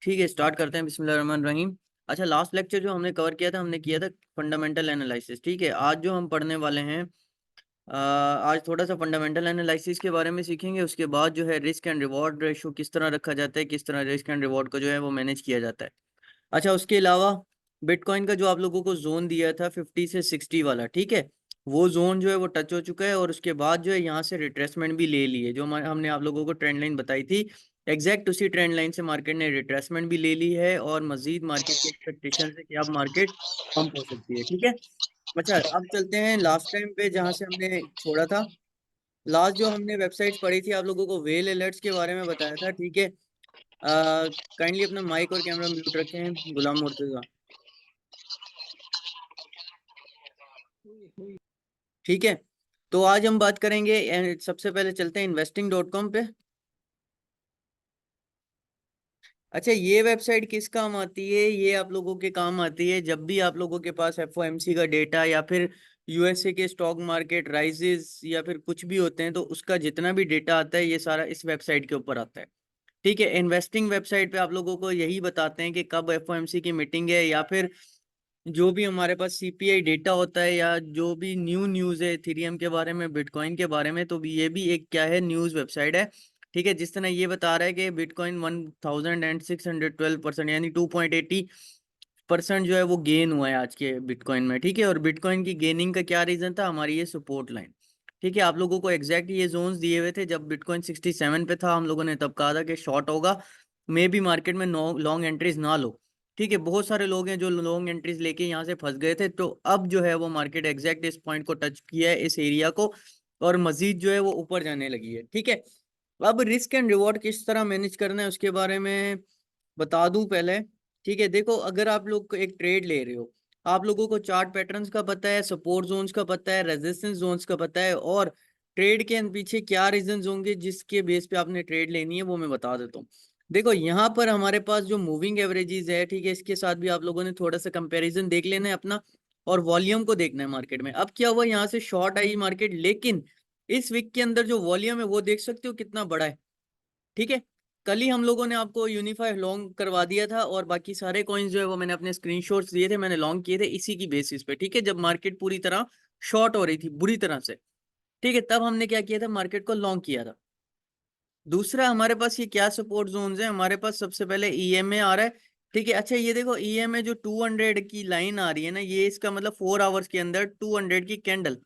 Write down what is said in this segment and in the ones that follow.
ठीक है, स्टार्ट करते हैं। बिस्मिल्लाहिर्रहमानिर्रहीम। अच्छा, लास्ट लेक्चर जो हमने कवर किया था, हमने किया था फंडामेंटल एनालिसिस। ठीक है, आज जो हम पढ़ने वाले हैं, आज थोड़ा सा फंडामेंटल एनालिसिस के बारे में सीखेंगे। उसके बाद जो है रिस्क एंड रिवॉर्ड रेशो किस तरह रखा जाता है, किस तरह रिस्क एंड रिवॉर्ड को जो है वो मैनेज किया जाता है। अच्छा, उसके अलावा बिटकॉइन का जो आप लोगों को जोन दिया था 50 से 60 वाला, ठीक है, वो जोन जो है वो टच हो चुका है। और उसके बाद जो है यहाँ से रिट्रेसमेंट भी ले ली है। जो हमने आप लोगों को ट्रेंड लाइन बताई थी, एग्जैक्ट उसी ट्रेंड लाइन से मार्केट ने रिट्रेसमेंट भी ले ली है। और मजीद मार्केट की एक्सपेक्टेशन है कि अब मार्केट पंप हो सकती है। ठीक है। अच्छा, अब चलते हैं लास्ट टाइम पे जहाँ से हमने छोड़ा था। लास्ट जो हमने वेबसाइट्स पढ़ी थी, आप लोगों को वेल अलर्ट्स के बारे में बताया था। ठीक है, काइंडली अपना माइक और कैमरा म्यूट रखें, गुलाम मुर्तजा। ठीक है, तो आज हम बात करेंगे सबसे पहले चलते हैं investing.com पे। अच्छा, ये वेबसाइट किस काम आती है? ये आप लोगों के काम आती है जब भी आप लोगों के पास एफओएमसी का डेटा या फिर यूएसए के स्टॉक मार्केट राइजेस या फिर कुछ भी होते हैं, तो उसका जितना भी डेटा आता है ये सारा इस वेबसाइट के ऊपर आता है। ठीक है, इन्वेस्टिंग वेबसाइट पे आप लोगों को यही बताते हैं कि कब एफओएमसी की मीटिंग है, या फिर जो भी हमारे पास सीपीआई डेटा होता है, या जो भी न्यूज़ है इथेरियम के बारे में, बिटकॉइन के बारे में, तो भी ये भी एक क्या है, न्यूज़ वेबसाइट है। ठीक है, जिस तरह ये बता रहा है कि बिटकॉइन 1612% यानी 2.80% जो है वो गेन हुआ है आज के बिटकॉइन में। ठीक है, और बिटकॉइन की गेनिंग का क्या रीज़न था? हमारी ये सपोर्ट लाइन। ठीक है, आप लोगों को एग्जैक्ट ये जोन्स दिए हुए थे। जब बिटकॉइन 67 पे था, हम लोगों ने तब कहा था कि शॉर्ट होगा, मे भी मार्केट में नो लॉन्ग एंट्रीज ना लो। ठीक है, बहुत सारे लोग हैं जो लॉन्ग एंट्रीज लेके यहाँ से फंस गए थे। तो अब जो है वो मार्केट एग्जैक्ट इस पॉइंट को टच किया है, इस एरिया को, और मजीद जो है वो ऊपर जाने लगी है। ठीक है, अब रिस्क एंड रिवॉर्ड किस तरह मैनेज करना है उसके बारे में बता दूं पहले। ठीक है, देखो, अगर आप लोग एक ट्रेड ले रहे हो, आप लोगों को चार्ट पैटर्न्स का पता है, सपोर्ट जोन्स का पता है, रेजिस्टेंस जोन्स का पता है, और ट्रेड के पीछे क्या रीजंस होंगे जिसके बेस पे आपने ट्रेड लेनी है, वो मैं बता देता हूँ। देखो, यहाँ पर हमारे पास जो मूविंग एवरेजेस है, ठीक है, इसके साथ भी आप लोगों ने थोड़ा सा कंपैरिजन देख लेना है अपना, और वॉल्यूम को देखना है मार्केट में। अब क्या हुआ, यहाँ से शॉर्ट आई मार्केट, लेकिन इस वीक के अंदर जो वॉल्यूम है वो देख सकते हो कितना बड़ा है। ठीक है, कल ही हम लोगों ने आपको यूनिफाई लॉन्ग करवा दिया था, और बाकी सारे कॉइन्स जो है वो मैंने अपने स्क्रीनशॉट्स दिए थे, मैंने लॉन्ग किए थे इसी की बेसिस पे। ठीक है, जब मार्केट पूरी तरह शॉर्ट हो रही थी बुरी तरह से, ठीक है, तब हमने क्या किया था, मार्केट को लॉन्ग किया था। दूसरा, हमारे पास ये क्या सपोर्ट जोन्स है? हमारे पास सबसे पहले ईएमए आ रहा है। ठीक है, अच्छा, ये देखो, ईएमए जो 200 की लाइन आ रही है ना, ये इसका मतलब 4 आवर्स के अंदर 200 की कैंडल।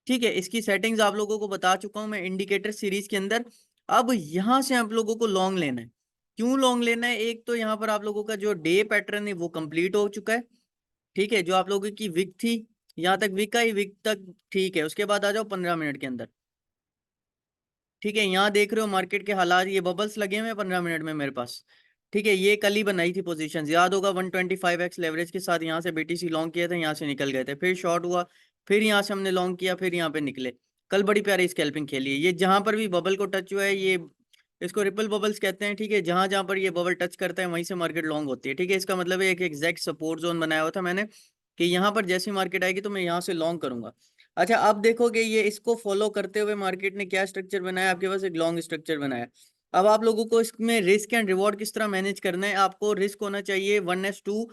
ठीक है, इसकी सेटिंग्स आप लोगों को बता चुका हूं मैं इंडिकेटर सीरीज के अंदर। अब यहां से आप लोगों को लॉन्ग लेना है। क्यों लॉन्ग लेना है? एक तो यहाँ पर आप लोगों का जो डे पैटर्न है वो कंप्लीट हो चुका है। ठीक है, जो आप लोगों की विक थी, यहाँ तक विक आई, विक तक ठीक है। उसके बाद आ जाओ 15 मिनट के अंदर। ठीक है, यहाँ देख रहे हो मार्केट के हालात, ये बबल्स लगे हुए हैं 15 मिनट में मेरे पास। ठीक है, ये कल ही बनाई थी पोजीशन, याद होगा, 125x लेवरेज के साथ यहाँ से बीटीसी लॉन्ग किया था, यहाँ से निकल गए थे, फिर शॉर्ट हुआ, फिर यहाँ से हमने लॉन्ग किया, फिर यहाँ पे निकले। कल बड़ी प्यारी स्कैल्पिंग खेली है। ये जहां पर भी बबल को टच हुआ है, ये इसको रिपल बबल्स कहते हैं। ठीक है, जहां जहां पर ये बबल टच करता है वहीं से मार्केट लॉन्ग होती है। ठीक है, इसका मतलब है एक एग्जैक्ट सपोर्ट जोन बनाया हुआ था मैंने, कि यहाँ पर जैसी मार्केट आएगी तो मैं यहाँ से लॉन्ग करूंगा। अच्छा, अब देखोगे ये इसको फॉलो करते हुए मार्केट ने क्या स्ट्रक्चर बनाया, आपके पास एक लॉन्ग स्ट्रक्चर बनाया। अब आप लोगों को इसमें रिस्क एंड रिवॉर्ड किस तरह मैनेज करना है? आपको रिस्क होना चाहिए 1s2।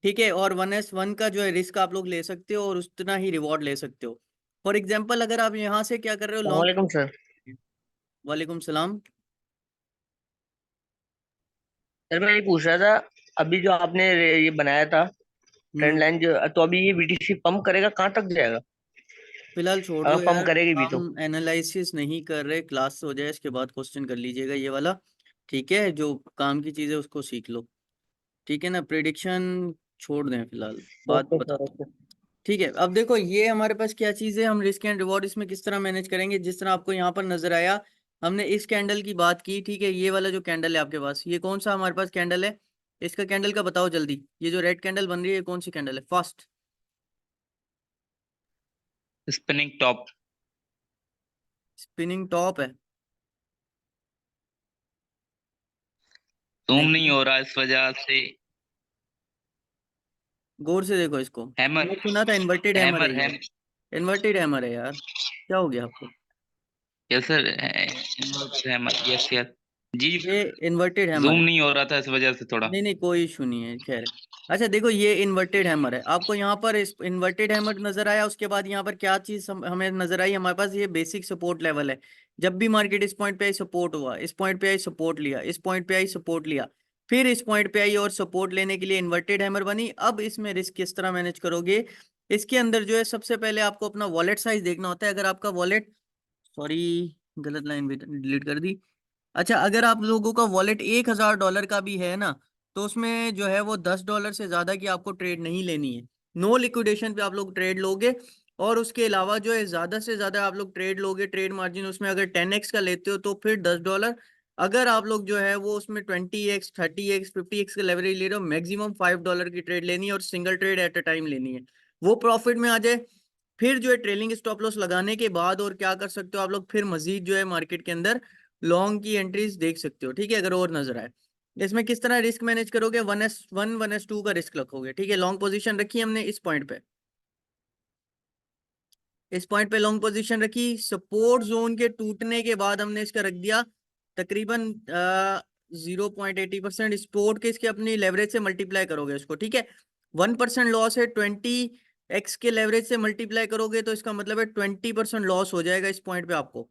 ठीक है, और 1s1 का जो है रिस्क आप लोग ले सकते हो, और उतना ही रिवॉर्ड ले सकते हो। फॉर एग्जाम्पल, अगर आप यहाँ से क्या कर रहे हो, लॉन्ग। वालेकुम सर। वालेकुम सलाम। सर मैं ये पूछ रहा था, अभी जो आपने ये बनाया था ट्रेंड हम्म। लाइन, जो तो अभी ये बीटीसी पंप करेगा, कहाँ तक जाएगा? फिलहाल छोड़ अगर दो पंप यार, करेगी भी तो। हम एनालिसिस नहीं कर रहे, क्लास हो जाए इसके बाद क्वेश्चन कर लीजिएगा ये वाला। ठीक है, जो काम की चीज़ है उसको सीख लो। ठीक है ना, प्रिडिक्शन छोड़ दें फिलहाल, बात ओके सर, बताता हूँ। ओके। ठीक है, अब देखो, ये हमारे पास क्या चीज़ है, हम रिस्क एंड रिवॉर्ड इसमें किस तरह मैनेज करेंगे। जिस तरह आपको यहाँ पर नजर आया, हमने इस कैंडल की बात की। ठीक है, ये वाला जो कैंडल है आपके पास, ये कौन सा हमारे पास कैंडल है? इसका कैंडल का बताओ जल्दी, ये जो रेड कैंडल बन रही है ये कौन सी कैंडल है? First spinning top. Spinning top है? जूम नहीं नहीं, हो रहा इस वजह से। गौर से देखो इसको, हैमर। मैंने सुना था इन्वर्टेड हैमर है हैमर ये। है। इन्वर्टेड हैमर है यार, क्या हो गया आपको? Yes sir, inverter hammer, yes yes. जी ये इन्वर्टेड हैमर जूम है। नहीं हो रहा था इस वजह से थोड़ा। नहीं नहीं कोई इशू नहीं है, खैर। अच्छा देखो, ये इन्वर्टेड हैमर है, आपको यहाँ पर इस इन्वर्टेड हैमर नजर आया, उसके बाद यहाँ पर क्या चीज हमें नजर आई, हमारे पास ये बेसिक सपोर्ट लेवल है। जब भी मार्केट इस पॉइंट पे आई सपोर्ट हुआ, इस पॉइंट पे आई सपोर्ट लिया, इस पॉइंट पे आई सपोर्ट लिया, फिर इस पॉइंट पे आई और सपोर्ट लेने के लिए इन्वर्टेड हैमर बनी। अब इसमें रिस्क किस तरह मैनेज करोगे? इसके अंदर जो है सबसे पहले आपको अपना वॉलेट साइज देखना होता है। अगर आपका वॉलेट, सॉरी गलत लाइन भी डिलीट कर दी। अच्छा, अगर आप लोगों का वॉलेट $1,000 का भी है ना, तो उसमें जो है वो $10 से ज्यादा की आपको ट्रेड नहीं लेनी है। नो लिक्विडेशन पे आप लोग ट्रेड लोगे। और उसके अलावा जो है ज्यादा से ज्यादा आप लोग ट्रेड लोगे, ट्रेड मार्जिन उसमें अगर 10x का लेते हो तो फिर $10। अगर आप लोग जो है वो उसमें 20x 30x 50x का लेवरेज ले रहे हो, मैक्सिमम $5 की ट्रेड लेनी है और single trade at a time लेनी है, वो प्रॉफिट में आ जाए। फिर जो है ट्रेलिंग स्टॉप लॉस लगाने के बाद और क्या कर सकते हो आप लोग, फिर मजीद जो है मार्केट के अंदर लॉन्ग की एंट्रीज देख सकते हो, ठीक है, अगर और नजर आए। इसमें किस तरह रिस्क मैनेज करोगे? 1s1 1s2 का रिस्क रखोगे, ठीक है। लॉन्ग पोजीशन रखी हमने इस पॉइंट पे, इस पॉइंट पे लॉन्ग पोजीशन रखी, सपोर्ट जोन के टूटने के बाद हमने इसका रख दिया तकरीबन 0.80%। सपोर्ट के इसके अपनी लेवरेज से मल्टीप्लाई करोगे इसको, ठीक है। 1% लॉस है, 20x के लेवरेज से मल्टीप्लाई करोगे तो इसका मतलब है 20% लॉस हो जाएगा इस पॉइंट पे आपको,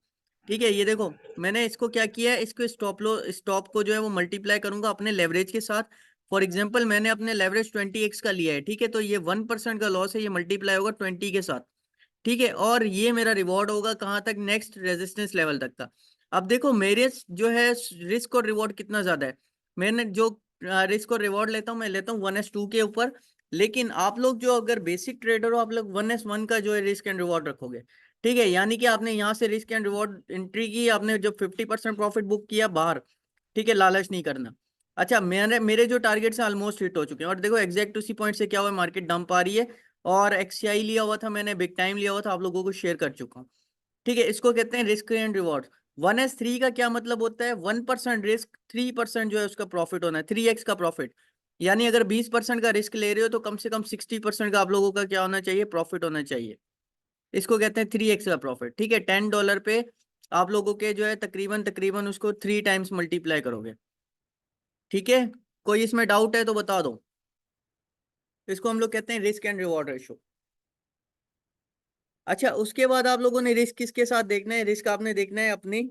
ठीक है। ये देखो मैंने इसको क्या किया है, इसको स्टॉप को जो है वो मल्टीप्लाई करूंगा अपने लेवरेज के साथ। फॉर एग्जाम्पल मैंने अपने लेवरेज 20x का लिया है, ठीक है, तो ये 1% का लॉस है, ये मल्टीप्लाई होगा 20 के साथ, ठीक है। और ये मेरा रिवॉर्ड होगा कहाँ तक? नेक्स्ट रेजिस्टेंस लेवल तक का। अब देखो मेरे जो है रिस्क और रिवॉर्ड कितना ज्यादा है। मैंने जो रिस्क और रिवॉर्ड लेता हूँ, मैं लेता हूँ 1s2 के ऊपर। लेकिन आप लोग जो अगर बेसिक ट्रेडर हो, आप लोग 1s1 का जो है रिस्क एंड रिवॉर्ड रखोगे, ठीक है। यानी कि आपने यहाँ से रिस्क एंड रिवॉर्ड एंट्री की, आपने जो 50% प्रॉफिट बुक किया बाहर, ठीक है, लालच नहीं करना। अच्छा, मेरे मेरे जो टारगेट से ऑलमोस्ट हिट हो चुके हैं, और देखो एग्जैक्ट उसी पॉइंट से क्या हुआ, मार्केट डंप आ रही है। और एक्सआई लिया हुआ था मैंने, बिग टाइम लिया हुआ था, आप लोगों को शेयर कर चुका हूँ, ठीक है। इसको कहते हैं रिस्क एंड रिवॉर्ड। 1s3 का क्या मतलब होता है? 1% रिस्क, 3% जो है उसका प्रॉफिट होना है, 3x का प्रॉफिट। यानी अगर 20% का रिस्क ले रहे हो तो कम से कम 60% का आप लोगों का क्या होना चाहिए? प्रॉफिट होना चाहिए। इसको कहते हैं 3x का प्रॉफिट, ठीक है। $10 पे आप लोगों के जो है तकरीबन तकरीबन उसको 3 टाइम्स मल्टीप्लाई करोगे, ठीक है। कोई इसमें डाउट है तो बता दो। इसको हम लोग कहते हैं रिस्क एंड रिवॉर्ड रेशो। अच्छा, उसके बाद आप लोगों ने रिस्क किसके साथ देखना है? रिस्क आपने देखना है अपनी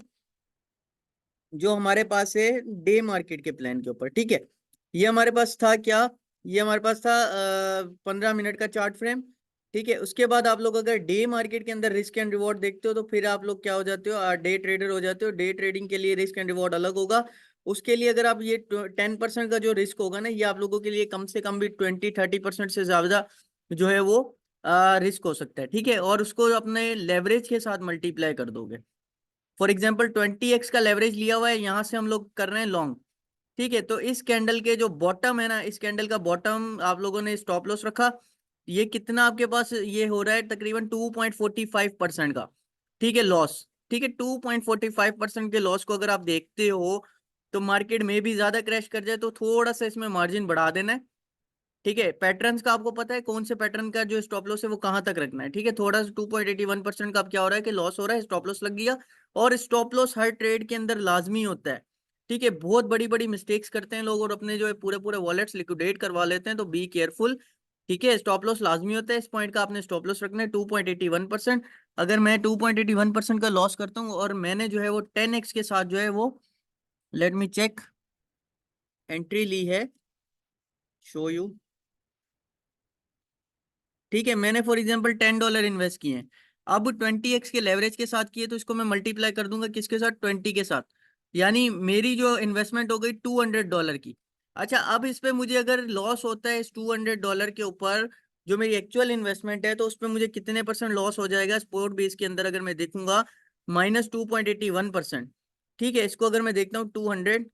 जो हमारे पास है डे मार्केट के प्लान के ऊपर, ठीक है। ये हमारे पास था क्या? ये हमारे पास था 15 मिनट का चार्ट फ्रेम, ठीक है। उसके बाद आप लोग अगर डे मार्केट के अंदर रिस्क एंड रिवॉर्ड देखते हो तो फिर आप लोग क्या हो जाते हो? डे ट्रेडर हो जाते हो। डे ट्रेडिंग के लिए रिस्क एंड रिवॉर्ड अलग होगा। उसके लिए अगर आप ये 10% का जो रिस्क होगा ना, ये आप लोगों के लिए कम से कम भी 20-30% से ज्यादा जो है वो रिस्क हो सकता है, ठीक है। और उसको अपने लेवरेज के साथ मल्टीप्लाई कर दोगे। फॉर एग्जाम्पल 20x का लेवरेज लिया हुआ है, यहां से हम लोग कर रहे हैं लॉन्ग, ठीक है। तो इस कैंडल के जो बॉटम है ना, इस कैंडल का बॉटम आप लोगों ने स्टॉप लॉस रखा। ये कितना आपके पास ये हो रहा है? तकरीबन 2.45% का, ठीक है, लॉस, ठीक है। 2.45% के लॉस को अगर आप देखते हो तो मार्केट में भी ज्यादा क्रैश कर जाए तो थोड़ा सा इसमें मार्जिन बढ़ा देना है, ठीक है। पैटर्न्स का आपको पता है कौन से पैटर्न का जो स्टॉप लॉस है वो कहाँ तक रखना है, ठीक है। थोड़ा सा 2.81% का अब क्या हो रहा है कि लॉस हो रहा है, स्टॉप लॉस लग गया। और स्टॉप लॉस हर ट्रेड के अंदर लाजमी होता है, ठीक है। बहुत बड़ी बड़ी मिस्टेक्स करते हैं लोग और अपने जो है पूरे पूरे वॉलेट्स लिक्विडेट करवा लेते हैं, तो बी केयरफुल, ठीक है। स्टॉप लॉस लाजमी होता है, इस पॉइंट का आपने स्टॉप लॉस रखना है 2.81%। अगर मैं 2.81% का लॉस करता हूँ और मैंने जो है वो 10x के साथ जो है वो, लेट मी चेक, एंट्री ली है, शो यू, ठीक है। मैंने फॉर एग्जांपल $10 इन्वेस्ट किए हैं। अब 20x के लेवरेज के साथ किए तो इसको मैं मल्टीप्लाई कर दूंगा किसके साथ? 20 के साथ। यानी मेरी जो इन्वेस्टमेंट हो गई $200 की। अच्छा, अब इस पे मुझे अगर लॉस होता है इस $200 के ऊपर, जो मेरी एक्चुअल इन्वेस्टमेंट है, तो उस पर मुझे कितने परसेंट लॉस हो जाएगा स्पोर्ट बेस के अंदर? अगर मैं देखूंगा -2.81%, ठीक है। इसको अगर मैं देखता हूँ 200,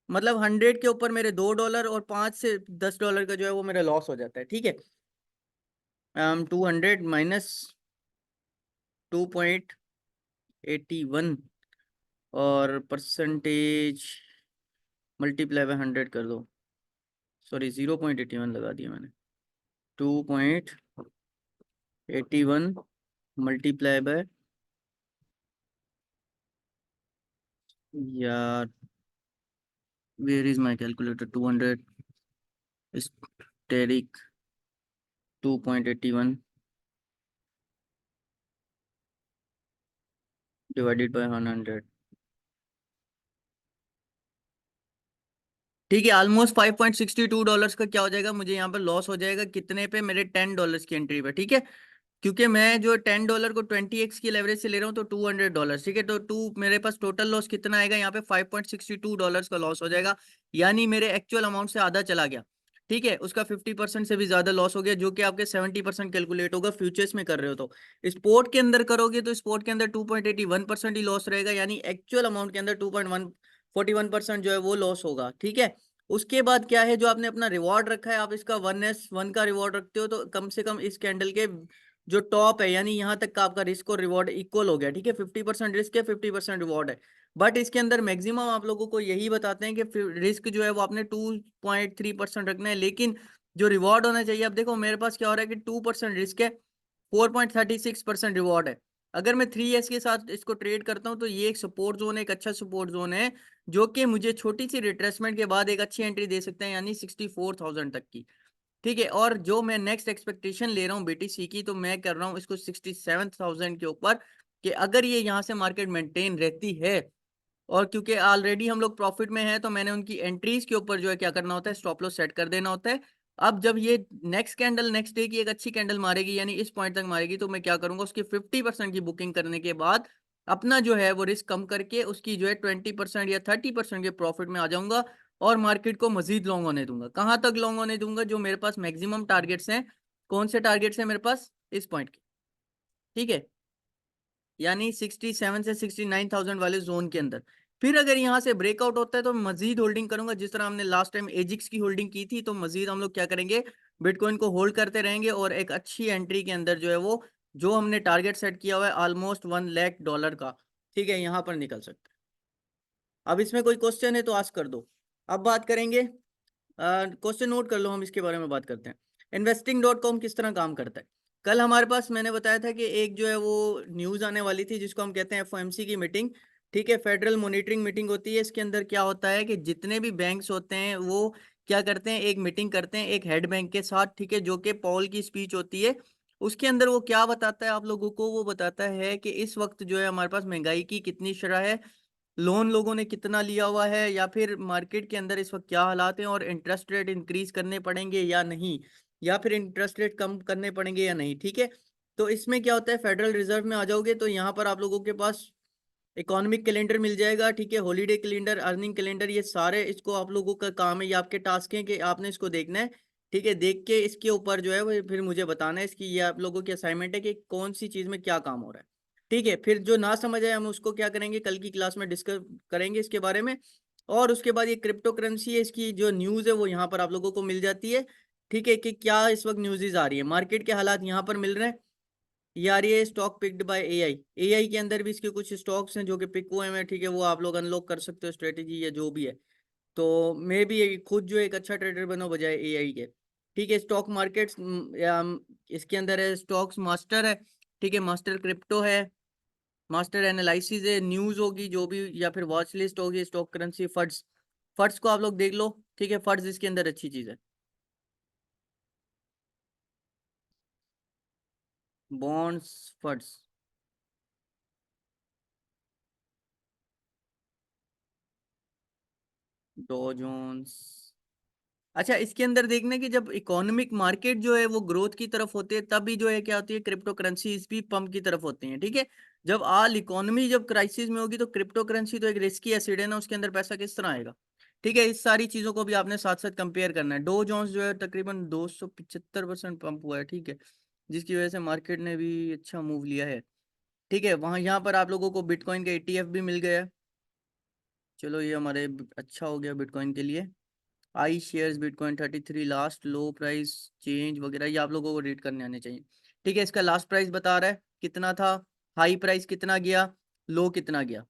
मतलब 100 के ऊपर मेरे $2 और 5 से 10 डॉलर का जो है वो मेरा लॉस हो जाता है, ठीक है। 200 माइनस 2.81 और परसेंटेज मल्टीप्लाई बाय 100 कर दो, सॉरी 0.81 लगा दिया मैंने। 2.81 मल्टीप्लाई बाय, यार where is my calculator? 200 asterisk 2.81 divided by 100। ठीक है, ऑलमोस्ट $5.62 का क्या हो जाएगा, मुझे यहाँ पर लॉस हो जाएगा कितने पे, मेरे $10 की एंट्री पे। ठीक है, क्योंकि मैं जो $10 को 20x की लेवरेज से ले रहा हूँ तो $200। ठीक है, तो मेरे पास टोटल लॉस कितना आएगा यहाँ पे, $5.62 का लॉस हो जाएगा, यानी मेरे एक्चुअल अमाउंट से आधा चला गया। ठीक है, उसका 50% से भी ज्यादा लॉस हो गया, जो कि आपके 70% कैलकुलेट होगा फ्यूचर्स में कर रहे हो तो। स्पोर्ट के अंदर करोगे तो स्पोर्ट के अंदर 2.81% ही लॉस रहेगा, यानी एक्चुअल अमाउंट के अंदर 2.141% जो है वो लॉस होगा। ठीक है, उसके बाद क्या है, जो आपने अपना रिवॉर्ड रखा है, आप इसका 1s1 का रिवॉर्ड रखते हो तो कम से कम इस कैंडल के जो टॉप है, यानी यहाँ तक का आपका रिस्क और रिवॉर्ड इक्वल हो गया। ठीक है, 50% रिस्क है, 50% रिवॉर्ड है। बट इसके अंदर मैक्सिमम आप लोगों को यही बताते हैं कि रिस्क जो है वो आपने 2.3% रखना है, लेकिन जो रिवॉर्ड होना चाहिए, अब देखो मेरे पास क्या हो रहा है कि 2% रिस्क है, 4.36% रिवॉर्ड है। अगर मैं 3s के साथ इसको ट्रेड करता हूँ तो ये एक सपोर्ट जोन है, एक अच्छा सपोर्ट जोन है, जो कि मुझे छोटी सी रिट्रेसमेंट के बाद एक अच्छी एंट्री दे सकते हैं, यानी 64,000 तक की। ठीक है, और जो मैं नेक्स्ट एक्सपेक्टेशन ले रहा हूँ बीटीसी की, तो मैं कर रहा हूँ इसको 67,000 के ऊपर, कि अगर ये यहाँ से मार्केट मेंटेन रहती है, और क्योंकि ऑलरेडी हम लोग प्रॉफिट में हैं, तो मैंने उनकी एंट्रीज के ऊपर जो है क्या करना होता है, स्टॉप लॉस सेट कर देना होता है। अब जब ये नेक्स्ट कैंडल नेक्स्ट डे की एक अच्छी कैंडल मारेगी, यानी इस पॉइंट तक मारेगी, तो मैं क्या करूंगा, उसकी 50% की बुकिंग करने के बाद अपना जो है वो रिस्क कम करके उसकी जो है 20% या 30% के प्रॉफिट में आ जाऊंगा, और मार्केट को मजीद लॉन्ग होने दूंगा। कहाँ तक लॉन्ग होने दूंगा, जो मेरे पास मैक्सिमम टारगेट्स हैं। कौन से टारगेट्स हैं मेरे पास, इस पॉइंट के। ठीक है, यानी 67 से 69,000 वाले जोन के अंदर। फिर अगर यहाँ से ब्रेकआउट होता है तो मजीद होल्डिंग करूंगा, जिस तरह हमने लास्ट टाइम एजिक्स की होल्डिंग की थी, तो मजीद हम लोग क्या करेंगे, बिटकॉइन को होल्ड करते रहेंगे, और एक अच्छी एंट्री के अंदर जो है वो, जो हमने टारगेट सेट किया हुआ है ऑलमोस्ट $1 लाख का, ठीक है, यहाँ पर निकल सकते हैं। अब इसमें कोई क्वेश्चन है तो आस्क कर दो। अब बात करेंगे, क्वेश्चन नोट कर लो, हम इसके बारे में बात करते हैं। investing.com किस तरह काम करता है। कल हमारे पास मैंने बताया था कि एक जो है वो न्यूज़ आने वाली थी, जिसको हम कहते हैं एफओएमसी की मीटिंग। ठीक है, फेडरल मॉनिटरिंग मीटिंग होती है। इसके अंदर क्या होता है कि जितने भी बैंक्स होते हैं वो क्या करते हैं, एक मीटिंग करते हैं एक हेड बैंक के साथ। ठीक है, जो कि पॉल की स्पीच होती है। उसके अंदर वो क्या बताता है आप लोगों को, वो बताता है कि इस वक्त जो है हमारे पास महंगाई की कितनी शरह है, लोन लोगों ने कितना लिया हुआ है, या फिर मार्केट के अंदर इस वक्त क्या हालात हैं, और इंटरेस्ट रेट इंक्रीज करने पड़ेंगे या नहीं, या फिर इंटरेस्ट रेट कम करने पड़ेंगे या नहीं। ठीक है, तो इसमें क्या होता है, फेडरल रिजर्व में आ जाओगे तो यहाँ पर आप लोगों के पास इकोनॉमिक कैलेंडर मिल जाएगा। ठीक है, हॉलीडे कैलेंडर, अर्निंग कैलेंडर, ये सारे इसको आप लोगों का काम है, ये आपके टास्क है कि आपने इसको देखना है। ठीक है, देख के इसके ऊपर जो है वो फिर मुझे बताना है, इसकी ये आप लोगों की असाइनमेंट है कि कौन सी चीज़ में क्या काम हो रहा है। ठीक है, फिर जो ना समझ आए हम उसको क्या करेंगे, कल की क्लास में डिस्कस करेंगे इसके बारे में। और उसके बाद ये क्रिप्टो करेंसी है, इसकी जो न्यूज़ है वो यहाँ पर आप लोगों को मिल जाती है। ठीक है, कि क्या इस वक्त न्यूज़ आ रही है, मार्केट के हालात यहाँ पर मिल रहे हैं। यार ये stock picked bye AI, AI के अंदर भी इसके कुछ स्टॉक्स हैं जो कि पिक हुए हैं। ठीक है, वो आप लोग अनलॉक कर सकते हो, स्ट्रेटेजी या जो भी है। तो मैं भी खुद जो एक अच्छा ट्रेडर बनो बजाय एआई के। ठीक है, स्टॉक मार्केट्स इसके अंदर है, स्टॉक्स मास्टर है। ठीक है, मास्टर क्रिप्टो है, मास्टर एनालिसिस है, न्यूज़ होगी जो भी, या फिर वॉच लिस्ट होगी, स्टॉक करेंसी, फंड्स। फंड्स को आप लोग देख लो। ठीक है, फंड्स इसके अंदर अच्छी चीज़ है, बॉन्ड्स, फंड्स, डॉ जोन्स। अच्छा, इसके अंदर देखना कि जब इकोनॉमिक मार्केट जो है वो ग्रोथ की तरफ होती है, तभी जो है क्या होती है, क्रिप्टो करेंसीज भी पंप की तरफ होती हैं। ठीक है, जब ऑल इकोनॉमी जब क्राइसिस में होगी तो क्रिप्टो करेंसी तो एक रिस्की एसिड है ना, उसके अंदर पैसा किस तरह आएगा। ठीक है, इस सारी चीजों को भी आपने साथ साथ कंपेयर करना है। डो जोन्स जो है तकरीबन 275% पंप हुआ है। ठीक है, जिसकी वजह से मार्केट ने भी अच्छा मूव लिया है। ठीक है, वहाँ यहाँ पर आप लोगों को बिटकॉइन का ETF भी मिल गया है। चलो ये हमारे अच्छा हो गया बिटकॉइन के लिए। I shares bitcoin 33 last low price change वगैरह, ये आप लोगों को रीड करने आने चाहिए। ठीक है, इसका लास्ट प्राइस बता रहा है कितना था, हाई प्राइस कितना गया, लो कितना गया,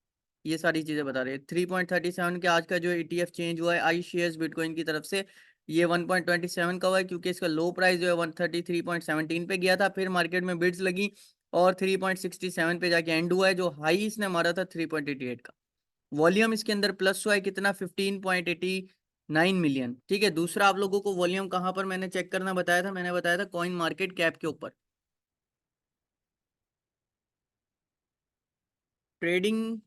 ये सारी चीजें बता रहे हैं। 3.37 के आज का जो ETF चेंज हुआ है आई शेयर्स बिटकॉइन की तरफ से, ये 1.27 का हुआ है, क्योंकि इसका लो प्राइस जो है 133.17 पे गया था, फिर मार्केट में बिड्स लगी और 3.67 पे जाके एंड हुआ है। जो हाई इसने मारा था 3.88 का। वॉल्यूम इसके अंदर प्लस हुआ है कितना, 15.89 मिलियन। ठीक है, दूसरा आप लोगों को वॉल्यूम कहाँ पर मैंने चेक करना बताया था, मैंने बताया था कॉइन मार्केट कैप के ऊपर। ट्रेडिंग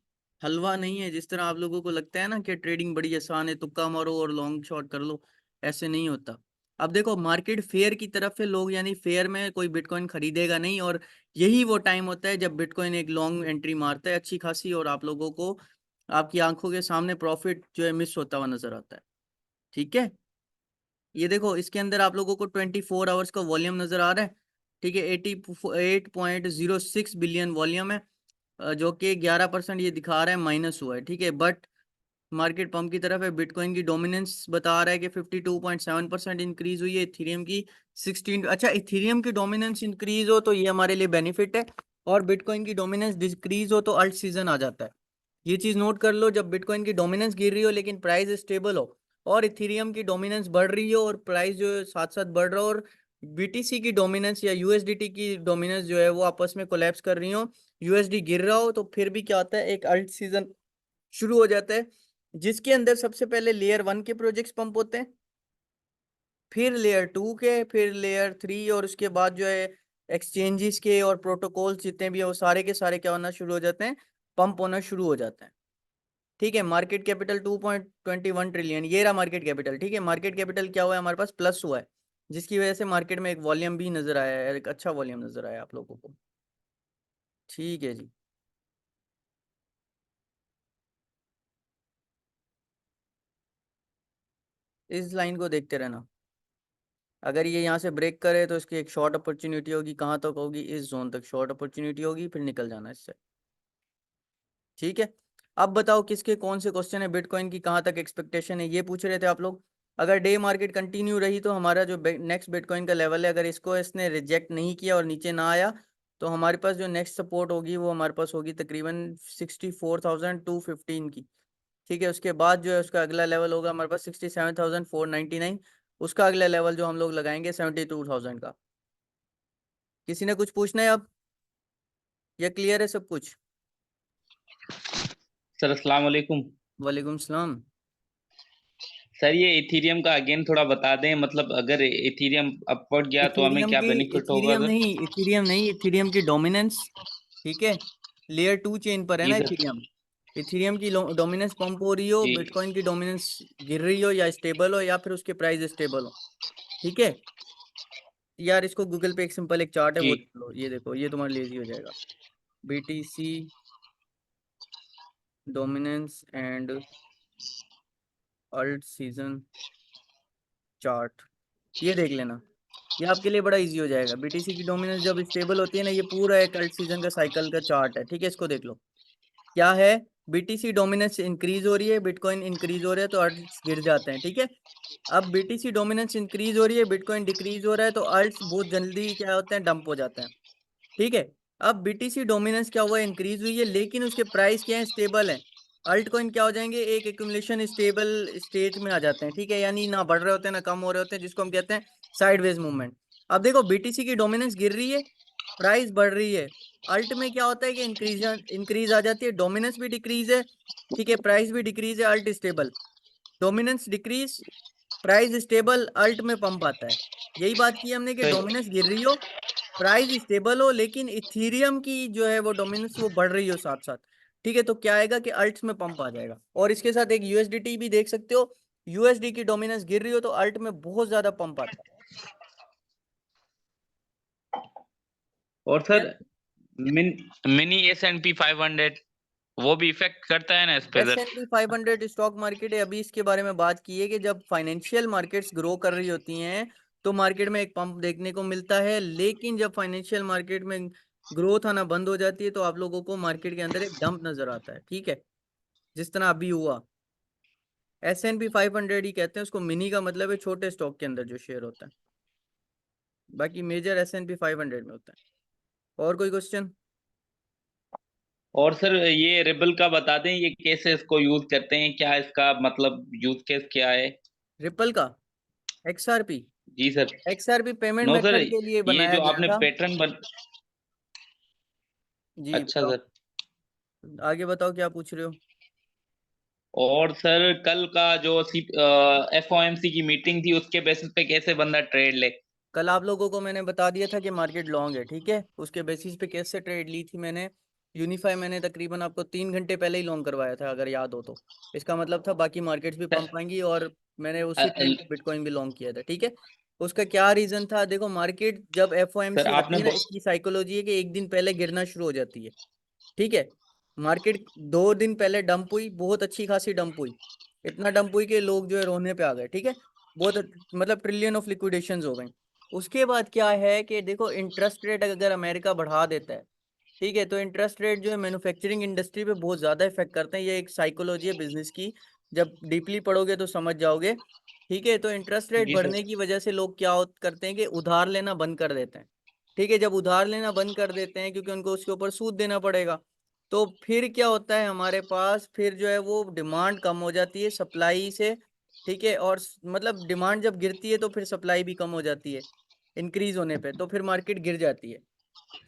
हलवा नहीं है जिस तरह आप लोगों को लगता है ना कि ट्रेडिंग बड़ी आसान है, तुक्का मारो और लॉन्ग शॉर्ट कर लो, ऐसे नहीं होता। अब देखो मार्केट फेयर की तरफ है लोग, यानी फेयर में कोई बिटकॉइन खरीदेगा नहीं, और यही वो टाइम होता है जब बिटकॉइन एक लॉन्ग एंट्री मारता है अच्छी खासी, और आप लोगों को आपकी आंखों के सामने प्रॉफिट जो है मिस होता हुआ नजर आता है। ठीक है, ये देखो इसके अंदर आप लोगों को 24 आवर्स का वॉल्यूम नजर आ रहा है। ठीक है, 88.06 बिलियन वॉल्यूम है, जो कि 11% ये दिखा रहा है माइनस हुआ है। ठीक है, बट मार्केट पंप की तरफ है, बिटकॉइन की डोमिनेंस बता रहा है कि 52.7% इंक्रीज हुई है, इथेरियम की 16। अच्छा, इथेरियम की डोमिनेंस इंक्रीज हो तो ये हमारे लिए बेनिफिट है, और बिटकॉइन की डोमिनेंस डिक्रीज हो तो अल्ट सीजन आ जाता है। ये चीज नोट कर लो, जब बिटकॉइन की डोमिनेंस गिर रही हो लेकिन प्राइस स्टेबल हो, और इथेरियम की डोमिनेंस बढ़ रही हो और प्राइस जो है साथ साथ बढ़ रहा हो, और बीटीसी की डोमिनेंस या यूएसडीटी की डोमिनेंस जो है वो आपस में कोलैप्स कर रही हो, यूएसडी गिर रहा हो, तो फिर भी क्या होता है, एक अल्ट सीजन शुरू हो जाता है, जिसके अंदर सबसे पहले लेयर 1 के प्रोजेक्ट्स पंप होते हैं, फिर लेयर 2 के, फिर लेयर 3, और उसके बाद जो है एक्सचेंजेस के और प्रोटोकॉल जितने भी है वो सारे के सारे क्या होना शुरू हो जाते हैं, पंप होना शुरू हो जाते हैं। ठीक है, मार्केट कैपिटल 2.21 ट्रिलियन, ये रहा मार्केट कैपिटल। ठीक है, मार्केट कैपिटल क्या हुआ है हमारे पास, प्लस हुआ है, जिसकी वजह से मार्केट में एक वॉल्यूम भी नजर आया है, एक अच्छा वॉल्यूम नजर आया आप लोगों को। ठीक है जी, इस लाइन को देखते रहना, अगर ये यहाँ से ब्रेक करे तो इसकी एक शॉर्ट अपॉर्चुनिटी होगी, कहाँ तक होगी, इस जोन तक शॉर्ट अपॉर्चुनिटी होगी, फिर निकल जाना इससे। ठीक है, अब बताओ किसके कौन से क्वेश्चन है, बिटकॉइन की कहाँ तक एक्सपेक्टेशन है, ये पूछ रहे थे आप लोग। अगर डे मार्केट कंटिन्यू रही तो हमारा जो नेक्स्ट बिटकॉइन का लेवल है, अगर इसको इसने रिजेक्ट नहीं किया और नीचे ना आया, तो हमारे पास जो नेक्स्ट सपोर्ट होगी वो हमारे पास होगी तकरीबन 64,215 की। ठीक है, उसके बाद जो है उसका अगला लेवल होगा हमारे पास 67,499, उसका अगला लेवल जो हम लोग लगाएंगे 72,000 का। किसी ने कुछ पूछना है अब, या क्लियर है सब कुछ? सर अस्सलाम वालेकुम। वालेकुम सलाम। सर ये इथीरियम का अगेन थोड़ा बता दें, मतलब अगर इथीरियम अपवर्ड गया तो हमें क्या बेनिफिट होगा सर? इथीरियम की डोमिनेंस। ठीक है, लेयर 2 चेन पर है जी ना सर। इथीरियम, इथीरियम की डोमिनेंस पंप हो रही हो, जी बिटकॉइन की डोमिनेंस गिर रही हो या स्टेबल हो, या फिर उसके प्राइस स्टेबल हो। ठीक है यार, इसको गूगल पे एक सिंपल एक चार्ट है जी वो देख लो, ये देखो ये तुम्हारा लेजी हो जाएगा, BTC dominance and alt season chart, ये देख लेना, ये आपके लिए बड़ा इजी हो जाएगा। बीटीसी की डोमिनेंस जब स्टेबल होती है ना, ये पूरा एक अल्ट सीजन का साइकिल का चार्ट है। ठीक है, इसको देख लो, क्या है, बीटीसी डोमिनेंस इंक्रीज हो रही है, बिटकॉइन इंक्रीज हो रहा है तो अल्ट्स गिर जाते हैं। ठीक है, अब बीटीसी डोमिनेंस इंक्रीज हो रही है, बिटकॉइन डिक्रीज हो रहा है तो अल्ट्स बहुत जल्दी क्या होते हैं, डंप हो जाते हैं। ठीक है, अब बीटीसी डोमिनेंस क्या हुआ है, इंक्रीज हुई है, लेकिन उसके प्राइस क्या है, स्टेबल है। अल्ट कॉइन क्या हो जाएंगे, एक एक्यूमुलेशन स्टेबल स्टेट में आ जाते हैं। ठीक है, यानी ना बढ़ रहे होते हैं ना कम हो रहे होते हैं, जिसको हम कहते हैं साइडवेज मूवमेंट। अब देखो बीटीसी की डोमिनेंस गिर रही है, प्राइस बढ़ रही है, अल्ट में क्या होता है कि इंक्रीज आ जाती है, डोमिनेंस भी डिक्रीज है। ठीक है, प्राइस भी डिक्रीज है, alt stable, dominance decrease, price stable, alt में पंप आता है। यही बात की हमने कि सर। डोमिनेंस गिर रही हो, प्राइस स्टेबल हो, लेकिन इथीरियम की जो है वो डोमिनेंस वो बढ़ रही हो साथ साथ। ठीक है, तो क्या आएगा कि अल्ट्स में पंप आ जाएगा, और इसके साथ एक यूएसडीटी भी देख सकते हो, यूएसडी की डोमिनेंस गिर रही हो तो अल्ट में बहुत ज्यादा पंप आता और है। सर मिनी S&P 500 वो भी इफेक्ट करता है ना इस पे सर? S&P 500 स्टॉक मार्केट है, अभी इसके बारे में बात की है कि जब फाइनेंशियल मार्केट्स ग्रो कर रही होती हैं तो मार्केट में एक पंप देखने को मिलता है, लेकिन जब फाइनेंशियल मार्केट में ग्रोथ आना बंद हो जाती है तो आप लोगों को मार्केट के अंदर एक डंप नजर आता है। ठीक है, जिस तरह अभी हुआ। S&P 500 ही कहते हैं उसको, मिनी का मतलब है छोटे स्टॉक के अंदर जो शेयर होता है, बाकी मेजर S&P 500 में होता है। और कोई क्वेश्चन? और सर ये रिबल का बता दें, ये कैसे इसको यूज करते हैं, क्या इसका मतलब यूज केस क्या है? रिपल का XRP, जी sir. XRP payment no sir, method के लिए ये बनाया जो गया आपने था। पैटर्न जी अच्छा बताओ, सर। आगे बताओ क्या पूछ रहे हो। और सर कल का जो एफओएमसी की मीटिंग थी उसके बेसिस पे कैसे बंदा ट्रेड ले? कल आप लोगों को मैंने बता दिया था कि मार्केट लॉन्ग है, ठीक है। उसके बेसिस पे कैसे ट्रेड ली थी मैंने। यूनिफाई मैंने तकरीबन आपको 3 घंटे पहले ही लॉन्ग करवाया था, अगर याद हो तो। इसका मतलब था बाकी मार्केट्स भी पंप आएंगी, और मैंने उसी टाइम पे बिटकॉइन भी लॉन्ग किया था, ठीक है। उसका क्या रीजन था, देखो मार्केट जब सर एफओएमसी आती आपने है ना, इसकी साइकोलॉजी है कि एक दिन पहले गिरना शुरू हो जाती है, ठीक है। मार्केट 2 दिन पहले डंप हुई, बहुत अच्छी खासी डंप हुई। इतना डंप हुई कि लोग जो है रोने पे आ गए, ठीक है। बहुत मतलब ट्रिलियन ऑफ लिक्विडेशंस हो गई। उसके बाद क्या है कि देखो इंटरेस्ट रेट अगर अमेरिका बढ़ा देता है, ठीक है, तो इंटरेस्ट रेट जो है मैन्युफैक्चरिंग इंडस्ट्री पे बहुत ज़्यादा इफेक्ट करते हैं। ये एक साइकोलॉजी है बिजनेस की, जब डीपली पढ़ोगे तो समझ जाओगे, ठीक है। तो इंटरेस्ट रेट जी सर। बढ़ने की वजह से लोग क्या करते हैं कि उधार लेना बंद कर देते हैं, ठीक है। जब उधार लेना बंद कर देते हैं, क्योंकि उनको उसके ऊपर सूद देना पड़ेगा, तो फिर क्या होता है हमारे पास, फिर जो है वो डिमांड कम हो जाती है सप्लाई से, ठीक है। और मतलब डिमांड जब गिरती है तो फिर सप्लाई भी कम हो जाती है इंक्रीज होने पे, तो फिर मार्केट गिर जाती है,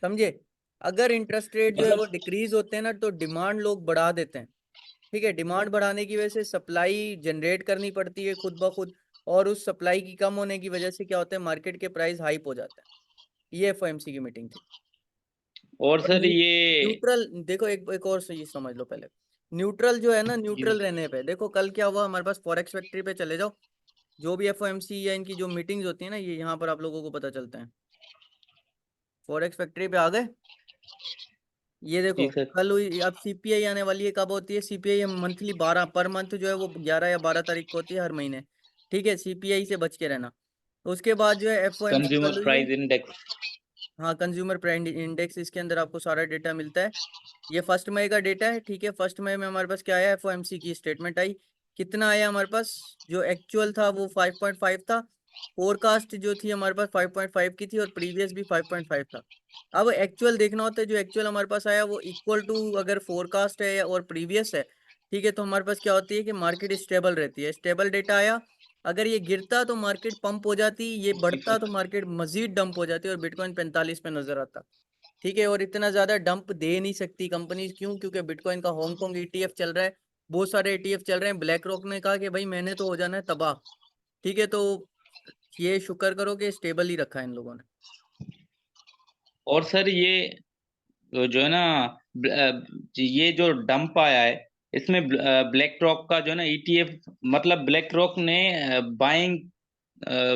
समझे। अगर इंटरेस्ट रेट जो है वो मतलब डिक्रीज होते हैं ना, तो डिमांड लोग बढ़ा देते हैं, ठीक है। डिमांड बढ़ाने की वजह से सप्लाई जनरेट करनी पड़ती है खुद ब खुद, और उस सप्लाई की कम होने की वजह से क्या होता है, मार्केट के प्राइस हाइप हो जाता है। ये एफओएमसी की मीटिंग थी। और और सर ये न्यूट्रल देखो, एक और सही समझ लो पहले। न्यूट्रल जो है ना, जी न्यूट्रल रहने पे देखो कल क्या हुआ हमारे पास, फॉरेक्स फैक्ट्री पे चले जाओ। जो भी एफओएमसी या इनकी जो मीटिंग्स होती है ना, ये यहाँ पर आप लोगों को पता चलता है। फॉरेक्स फैक्ट्री पे आ गए, ये देखो जी सर। कल हुई। अब सीपीआई आने वाली है, कब होती है सीपीआई, मंथली 12 पर मंथ जो है वो 11 या 12 तारीख को होती है हर महीने, ठीक है। सीपीआई से बच के रहना। उसके बाद जो है एफओएमसी कंज्यूमर कल हुई है। Price index. हाँ, कंज्यूमर प्राइस इंडेक्स, इसके अंदर आपको सारा डेटा मिलता है। ये फर्स्ट मई का डेटा है, ठीक है। फर्स्ट मई में हमारे पास क्या आया, एफओएमसी की स्टेटमेंट आई। कितना आया हमारे पास, जो एक्चुअल था वो 5.5 था। फोरकास्ट जो थी हमारे पास 5.5 की थी, और प्रीवियस भी 5.5 था। अब एक्चुअल देखना होता है, जो एक्चुअल हमारे पास आया वो इक्वल टू अगर फोरकास्ट है और प्रीवियस है, ठीक है, तो हमारे पास क्या होती है कि मार्केट स्टेबल रहती है। स्टेबल डेटा आया, अगर ये गिरता तो मार्केट पंप हो जाती, ये जी बढ़ता तो सर। मार्केट मजीद डंप हो जाती, और बिटकॉइन 45 पे नजर आता, ठीक है। और इतना ज्यादा डंप दे नहीं सकती कंपनी, क्यों, क्योंकि बिटकॉइन का हांगकांग ईटीएफ चल रहा है, बहुत सारे ईटीएफ चल रहे हैं। ब्लैक रॉक ने कहा कि भाई मैंने तो हो जाना है तबाह, ठीक है। तो ये शुक्र करो कि स्टेबल ही रखा है इन लोगों ने। और सर ये जो है ना ये जो डंप आया है इसमें ब्लैक रॉक का जो है ना ईटीएफ, मतलब ब्लैक रॉक ने बाइंग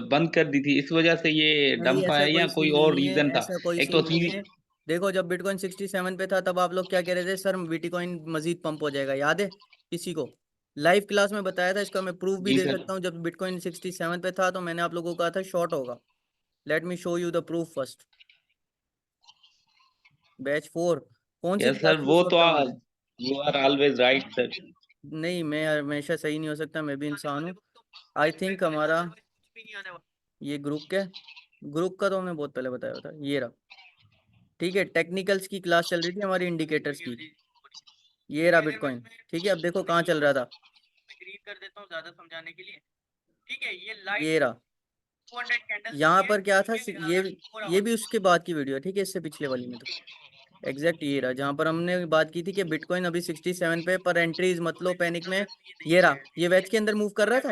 बंद कर दी थी, इस वजह से ये नहीं, डंप ऐसा आया या कोई कोई सीन और नहीं है, रीजन था? ऐसा कोई एक तो सीन नहीं सीरी है। देखो जब बिटकॉइन 67 पे था, तब आप लोग क्या कह रहे थे, सर बिटकॉइन मजीद पंप हो जाएगा, याद है किसी को। लाइव क्लास में बताया था, इसका मैं प्रूफ भी जी दे सर। सकता हूँ। जब बिटकॉइन 67 पे था तो मैंने आप लोगों को कहा था शॉर्ट होगा। Let me show you the proof first. Batch 4, कौन सी यस क्लास सर, पूछ वो तो रखा है मैंने। You are always right sir. नहीं, मैं हमेशा सही नहीं हो सकता, मैं भी इंसान हूँ। आई थिंक हमारा ये ग्रुप का तो हमने बहुत पहले बताया था, ये रहा, ठीक है। टेक्निकल्स की क्लास चल रही थी हमारी, इंडिकेटर्स की। ये रहा बिटकॉइन, ठीक है। अब देखो कहाँ चल रहा था, ग्रीन कर देता हूँ ज्यादा समझाने के लिए, ठीक है। ये रहा, यहाँ पर क्या था, ये भी उसके बाद की वीडियो है, ठीक है, इससे पिछले वाली में तो एग्जैक्ट ये रहा, जहाँ पर हमने बात की थी कि बिटकॉइन अभी 67 पे, पर एंट्रीज मत लो पैनिक में। ये रहा, ये वेज के अंदर मूव कर रहा था।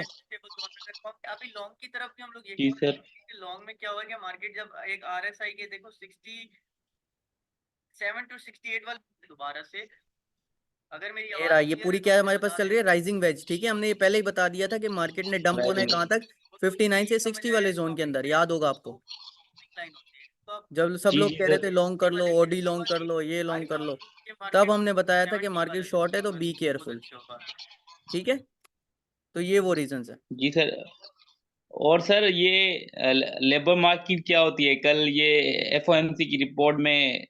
अभी लॉन्ग की तरफ भी हम लोग जी सर। लॉन्ग में क्या हुआ कि मार्केट जब एक आरएसआई के देखो 67 to 68 वाले दोबारा से, अगर मेरी ये रहा, ये पूरी क्या है हमारे पास चल रही है, राइजिंग वेज, ठीक है। हमने ये पहले ही बता दिया था कि मार्केट ने डंप होना है कहाँ तक, 59 से 60 वाले जोन के अंदर, याद होगा आपको। जब सब जी लोग जी कह रहे थे सर। लॉन्ग कर लो, ओडी लॉन्ग कर लो, ये लॉन्ग कर लो, तब हमने बताया था कि मार्केट शॉर्ट है तो बी केयरफुल, ठीक है। तो ये वो रीजंस है। जी सर। और सर ये लेबर मार्केट क्या होती है? कल ये एफओएमसी की रिपोर्ट में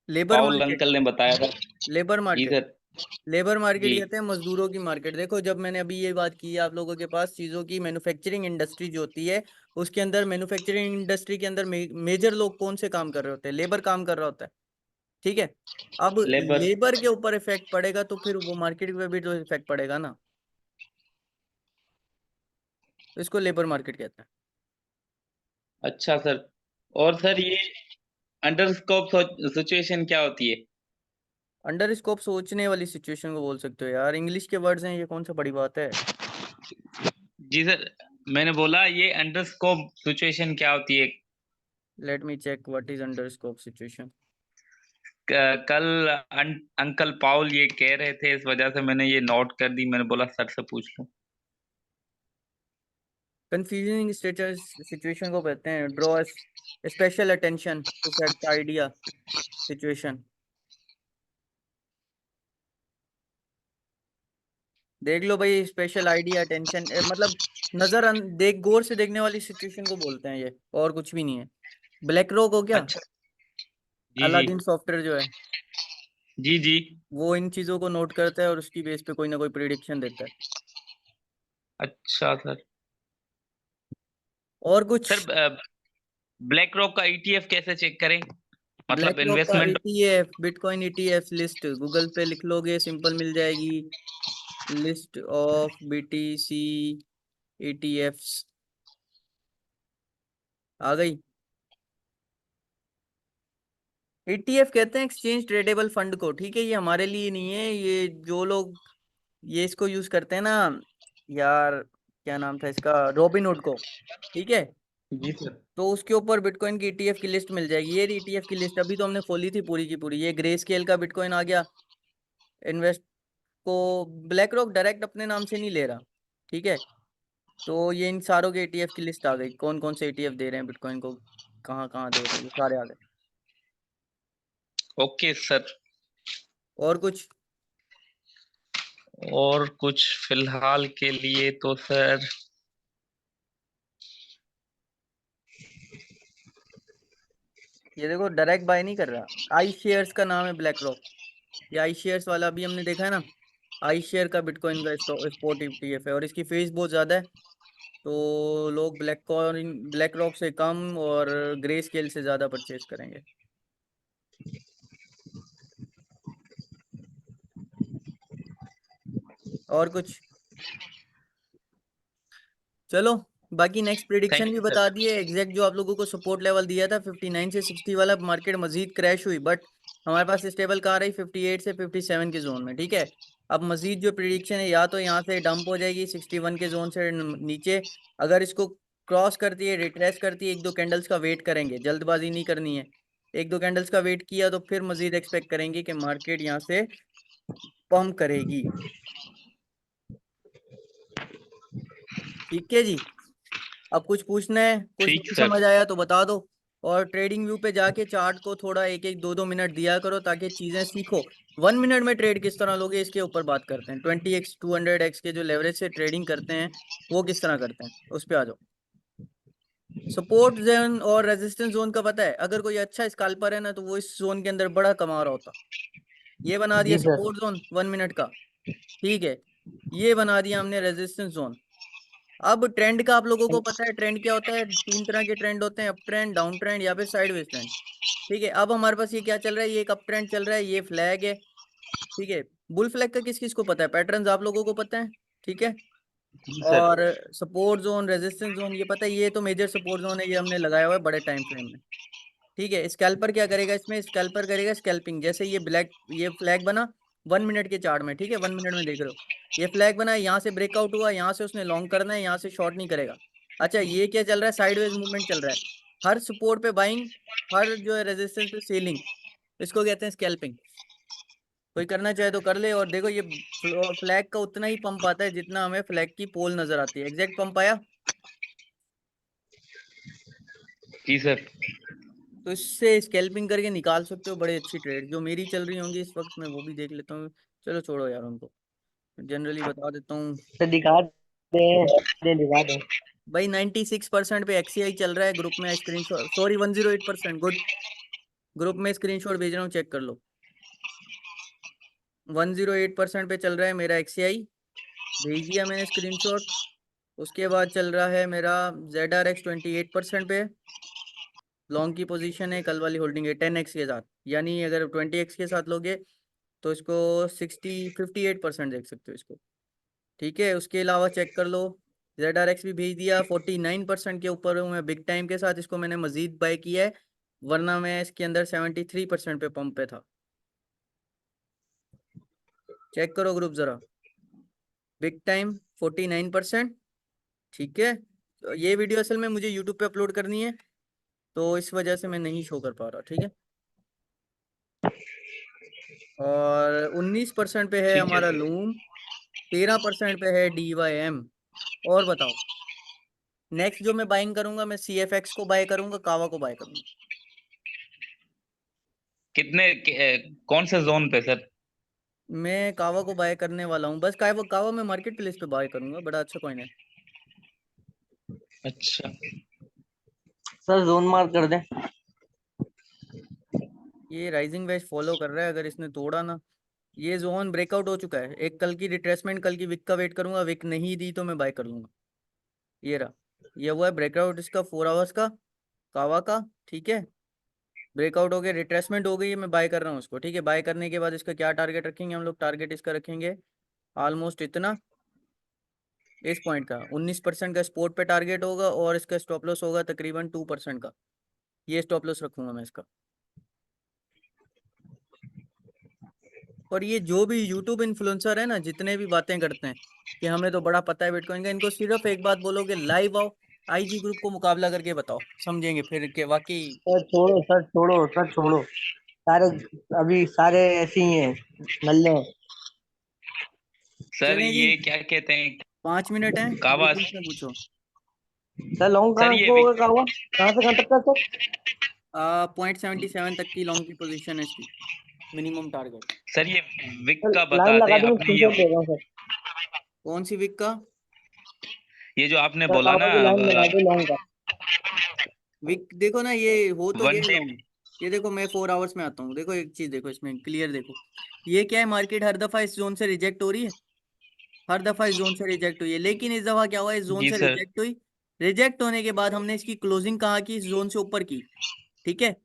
लेबर पाउल मार्केट, अंकल ने बताया था। लेबर जी मार्केट, सर। लेबर मार्केट जी कहते हैं मजदूरों की मार्केट। देखो जब मैंने अभी ये बात की है आप लोगों के पास, चीजों की मैन्युफैक्चरिंग इंडस्ट्री जो होती है, उसके अंदर मैन्युफैक्चरिंग इंडस्ट्री के अंदर मेजर लोग कौन से काम कर रहे होते हैं, लेबर काम कर रहा होता है, ठीक है। अब लेबर। लेबर के ऊपर इफेक्ट पड़ेगा तो फिर वो मार्केट पे भी तो इफेक्ट पड़ेगा ना, तो इसको लेबर मार्केट कहते हैं। अच्छा सर। और सर ये अंडरस्कोप सिचुएशन क्या होती है? अंडर स्कोप सोचने वाली सिचुएशन को बोल सकते हो यार, इंग्लिश के वर्ड्स हैं, ये कौन सा बड़ी बात है। जी सर, मैंने बोला ये अंडरस्कोप सिचुएशन क्या होती है। Let me check what is under scope situation. कल अंकल पाउल ये कह रहे थे, इस वजह से मैंने ये नोट कर दी, मैंने बोला सर से पूछ लूं। कंफ्यूजिंग स्टेटस सिचुएशन को कहते हैं draw special attention to fact idea situation. देख लो भाई, स्पेशल आइडिया अटेंशन मतलब देख गौर से देखने वाली सिचुएशन को बोलते हैं ये, और कुछ भी नहीं है। ब्लैक रॉक हो क्या, अच्छा। जी जी। अलादीन सॉफ्टवेयर जो है, जी जी। वो इन चीजों को नोट करता है और उसकी बेस पे कोई ना कोई प्रिडिक्शन देता है। अच्छा सर। और कुछ। सर ब्लैक रॉक का ईटीएफ कैसे चेक करें, ब्लैक मतलब रॉक का investment. ETF, bitcoin ETF list Google पे लिख लोगे, सिंपल मिल जाएगी। लिस्ट ऑफ बीटीसी ईटीएफ्स आ गई। ईटीएफ कहते हैं एक्सचेंज ट्रेडेबल फंड को, ठीक है, ये हमारे लिए नहीं है, ये जो लोग ये इसको यूज करते हैं ना यार, क्या नाम था इसका, रॉबिनहुड को, ठीक है। जी सर। तो उसके ऊपर बिटकॉइन की ईटीएफ की लिस्ट मिल जाएगी, ये ईटीएफ की लिस्ट अभी तो हमने खोली थी पूरी की पूरी। ये ग्रे स्केल का बिटकॉइन आ गया, इन्वेस्ट को ब्लैक रॉक डायरेक्ट अपने नाम से नहीं ले रहा, ठीक है। तो ये इन सारों के ईटीएफ की लिस्ट आ गई, कौन कौन से ईटीएफ दे रहे हैं बिटकॉइन को, कहाँ कहाँ दे रहे हैं, ये सारे आ गए। Okay sir. और कुछ। और कुछ फिलहाल के लिए तो सर। ये देखो डायरेक्ट बाय नहीं कर रहा, आई शेयर्स का नाम है ब्लैक रॉक। ये आई शेयर्स वाला अभी हमने देखा है ना, आई शेयर का बिटकॉइन का स्पॉट ईटीएफ है, और इसकी फीस बहुत ज़्यादा है। तो लोग ब्लैक रॉक से कम और ग्रे स्केल से ज़्यादा परचेज करेंगे। और कुछ। चलो, बाकी नेक्स्ट प्रिडिक्शन थैंक भी यू बता सर। दिए एग्जैक्ट, जो आप लोगों को सपोर्ट लेवल दिया था 59 से 60 वाला, मार्केट मजीद क्रैश हुई, बट हमारे पास स्टेबल कहाँ रही, 58 से 57 के जोन में, ठीक है। अब मजीद जो प्रिडिक्शन है, या तो यहाँ से डंप हो जाएगी 61 के जोन से नीचे, अगर इसको क्रॉस करती है, रिट्रेस करती है, एक दो कैंडल्स का वेट करेंगे, जल्दबाजी नहीं करनी है। एक दो कैंडल्स का वेट किया तो फिर मजीद एक्सपेक्ट करेंगे कि मार्केट यहाँ से पंप करेगी, ठीक है जी। अब कुछ पूछना है, कुछ ठीक नहीं सर। समझ आया तो बता दो। और ट्रेडिंग व्यू पे जाके चार्ट को थोड़ा एक एक दो दो मिनट दिया करो ताकि चीजें सीखो। 1 मिनट में ट्रेड किस तरह लोगे इसके ऊपर बात करते हैं, 20x 200x के जो लेवरेज से ट्रेडिंग करते हैं वो किस तरह करते हैं, उस पे आ जाओ। सपोर्ट जोन और रेजिस्टेंस जोन का पता है, अगर कोई अच्छा स्कैल्पर है ना तो वो इस जोन के अंदर बड़ा कमा रहा होता। ये बना दिया जी सर। सपोर्ट जोन 1 मिनट का, ठीक है। ये बना दिया हमने रेजिस्टेंस जोन। अब ट्रेंड का आप लोगों को पता है, ट्रेंड क्या होता है, तीन तरह के ट्रेंड होते हैं, अप ट्रेंड, डाउन ट्रेंड, या फिर साइडवेज ट्रेंड, ठीक है। अब हमारे पास ये क्या चल रहा है, ये एक अप ट्रेंड चल रहा है, ये फ्लैग है, ठीक है। बुल फ्लैग का किस किस को पता है, पैटर्न्स आप लोगों को पता है, ठीक है। जी सर। और सपोर्ट जोन रेजिस्टेंस जोन ये पता है, ये तो मेजर सपोर्ट जोन है, ये हमने लगाया हुआ है बड़े टाइम फ्रेम में, ठीक है। स्कैल्पर क्या करेगा इसमें, स्कैल्पर करेगा स्कैल्पिंग, जैसे ये फ्लैग बना 1 मिनट के चार्ट में, ठीक है, 1 मिनट में देख रहे हो, ये फ्लैग बना, यहाँ से ब्रेकआउट हुआ, यहाँ से उसने लॉन्ग करना है, यहाँ से शॉर्ट नहीं करेगा। अच्छा, ये क्या चल रहा है, साइडवेज मूवमेंट चल रहा है, हर सपोर्ट पे बाइंग, हर जो है रेजिस्टेंस पे सेलिंग, इसको कहते हैं स्कैल्पिंग। कोई करना चाहे तो कर ले। और देखो ये फ्लैग का उतना ही पंप आता है जितना हमें फ्लैग की पोल नजर आती है, एग्जैक्ट पंप आया। जी सर। तो इससे स्कैल्पिंग करके निकाल सकते हो बड़े अच्छी ट्रेड, जो मेरी चल रही होंगी इस वक्त, मैं वो भी देख लेता हूँ। चलो छोड़ो यार उनको, जनरली बता देता हूँ। तो दिखा दे दिखा दे। भाई 96% पे एक्सीआई चल रहा है, ग्रुप में स्क्रीनशॉट, सॉरी 108%, गुड। ग्रुप में स्क्रीनशॉट भेज रहा हूँ, चेक कर लो। 108% पे चल रहा है मेरा एक्सीआई, भेज दिया मैंने स्क्रीनशॉट। उसके बाद चल रहा है मेरा ZRX 28% पे, लॉन्ग की पोजीशन है, कल वाली होल्डिंग है 10x के साथ, यानी अगर 20x के साथ लोगे तो इसको 58% देख सकते हो इसको, ठीक है। उसके अलावा चेक कर लो, ZRX भी भेज दिया, 49% के ऊपर हूँ मैं बिग टाइम के साथ, इसको मैंने मजीद बाय किया है, वरना मैं इसके अंदर 73% पे पंप पे था। चेक करो ग्रुप जरा, बिग टाइम 49%। ठीक है, तो ये वीडियो असल में मुझे यूट्यूब पे अपलोड करनी है, तो इस वजह से मैं नहीं शो कर पा रहा। ठीक है, और 19% पे है ठीक है हमारा सर। लूम, 13% पे है DYM। और बताओ, नेक्स्ट जो मैं बाइंग करूंगा, मैं CFX को बाय करूंगा, कावा को बाय करूंगा। कौन से जोन पे सर? मैं कावा को बाय करने वाला हूँ, बस कावा कावा मैं मार्केट प्लेस पे बाय करूंगा, बड़ा अच्छा कॉइन है। अच्छा सर जोन मार्क कर दें। ये राइजिंग वेज फॉलो कर रहा है, अगर इसने तोड़ा ना, ये जोन ब्रेकआउट हो चुका है। एक कल की रिट्रेसमेंट, कल की विक का वेट करूंगा, विक नहीं दी तो मैं बाय कर लूंगा। ये रहा, ये हुआ है ब्रेकआउट इसका 4 आवर्स का, कावा का। ठीक है, ब्रेकआउट हो गया, रिट्रेसमेंट हो गई है, मैं बाय कर रहा हूँ उसको। ठीक है, बाय करने के बाद इसका क्या टारगेट रखेंगे हम लोग? टारगेट इसका रखेंगे ऑलमोस्ट इतना, इस पॉइंट का 19% का स्पोर्ट पे टारगेट होगा, और इसका स्टॉप लॉस होगा तकरीबन 2% का। ये स्टॉप लॉस रखूंगा मैं इसका। और ये जो भी यूट्यूब इन्फ्लुएंसर है ना, जितने भी बातें करते हैं कि हमें तो बड़ा पता है बिटकॉइन का, इनको सिर्फ एक बात बोलोगे, लाइव आओ, IG ग्रुप को मुकाबला करके बताओ, समझेंगे फिर कि वाकई। सर छोड़ो, सर छोड़ो, सर छोड़ो। सारे अभी सारे ऐसे ही हैं, नल्ले हैं। सर, चलें जी, ये क्या कहते हैं 5 मिनट हैं, जो कावा? पूछना पूछो। सर लॉन्ग सर कहाँ ये को होगा, कहाँ हुआ, कहाँ से कहाँ तक का सर? 0.77 तक की लॉन्ग की पोजीशन है इसकी, मिनिमम टारगेट। सर ये विक सर का लाइन बता लगा दें दो, मैं आपने, ये स्क्रीनशॉट दे रहा हूँ सर। कौन सी विक का? ये जो आपने सर बोला कावा ना की लाइन लगा दो लॉन्ग का। विक देखो ना, ये हो तो वन गया डे लॉन्ग। ये देखो, मैं 4 आवर्स में आता हूँ, देखो एक चीज देखो इसमें क्लियर देखो, ये क्या है, मार्केट हर दफा इस जोन से रिजेक्ट हो रही है, हर दफा इस जोन से रिजेक्ट हुई है, लेकिन इस दफा क्या हुआ, इस जोन जी से सर। रिजेक्ट हुई। रिजेक्ट होने के बाद हमने इसकी क्लोजिंग कहाँ की? इस जोन से ऊपर की। ठीक है,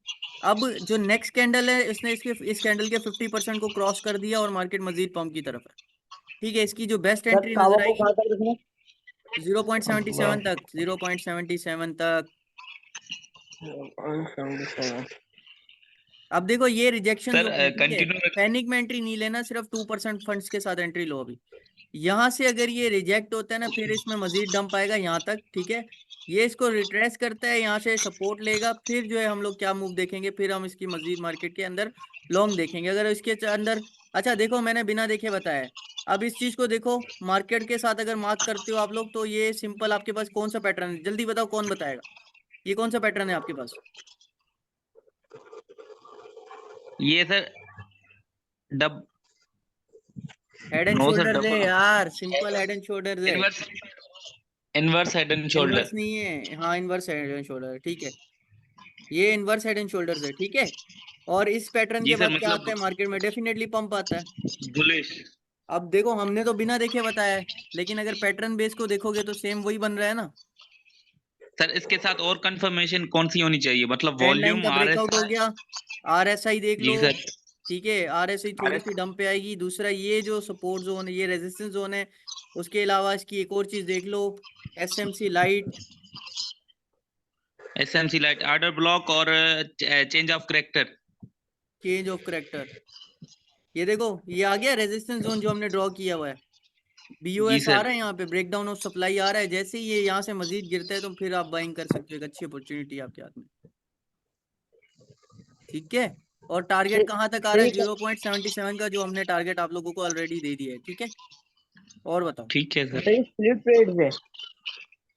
अब जो नेक्स्ट कैंडल है, इसने इसके इस कैंडल के 50% को क्रॉस कर दिया, और मार्केट मजीद पंप की तरफ है। ठीक है, इसकी जो बेस्ट सर एंट्री कावा नजर को आएगी कहाँ तक रखना? 0.77 तक, 0.77 तक। 77। अब देखो, ये रिजेक्शन सर जोन है, ठीक है, कंटिन्यू में। पैनिक में एंट्री नहीं लेना, सिर्फ 2% फंड्स के साथ एंट्री लो अभी। यहाँ से अगर ये रिजेक्ट होता है ना, फिर इसमें मजीद डंप आएगा यहाँ तक। ठीक है, ये इसको रिट्रेस करता है, यहाँ से सपोर्ट लेगा, फिर जो है हम लोग क्या मूव देखेंगे, फिर हम इसकी मजीद मार्केट के अंदर लॉन्ग देखेंगे, अगर इसके अंदर। अच्छा देखो, मैंने बिना देखे बताया है। अब इस चीज को देखो, मार्केट के साथ अगर मार्क करते हो आप लोग, तो ये सिंपल आपके पास कौन सा पैटर्न है, जल्दी बताओ, कौन बताएगा? ये कौन सा पैटर्न है आपके पास? ये sir double head and no sir, shoulder है डबल यार, सिंपल हेड एंड शोल्डर है। Inverse, inverse head and inverse shoulder. नहीं है, हाँ इनवर्स हेड एंड शोल्डर। ठीक है, ये इनवर्स हेड एंड शोल्डर्स है। ठीक है, और इस पैटर्न जी के सर, बाद क्या आता मतलब है मार्केट में? डेफिनेटली पंप आता है। बुलिश। अब देखो, हमने तो बिना देखे बताया है, लेकिन अगर पैटर्न बेस को देखोगे तो सेम वही बन रहा है ना। सर इसके साथ और कंफर्मेशन कौन सी होनी चाहिए, मतलब ट्रेंड लाइन वॉल्यूम का आर एस? ब्रेकआउट हो गया, RSI देख लो। जी सर। ठीक है, RSI थोड़ी सी डंप पे आएगी। दूसरा, ये जो सपोर्ट जोन है, ये रेजिस्टेंस जोन है। उसके अलावा इसकी एक और चीज देख लो, SMC light, SMC light, order block और change of character. Change of character. ये देखो, ये आ गया रेजिस्टेंस जोन जो हमने ड्रॉ किया हुआ है। जी BOS आ सर। रहा है यहाँ पे, ब्रेकडाउन ऑफ सप्लाई आ रहा है। जैसे ही ये यहाँ से मजीद गिरता है, तो फिर आप बाइंग कर सकते हो, एक अच्छी अपॉर्चुनिटी आपके हाथ में। ठीक है, और टारगेट ठीक, कहाँ तक आ रहा है? ठीक है। 0.77 का, जो हमने टारगेट आप लोगों को ऑलरेडी दे दिया है। ठीक है, और बताओ। ठीक है सर। सर ये स्प्लिट ट्रेड्स है।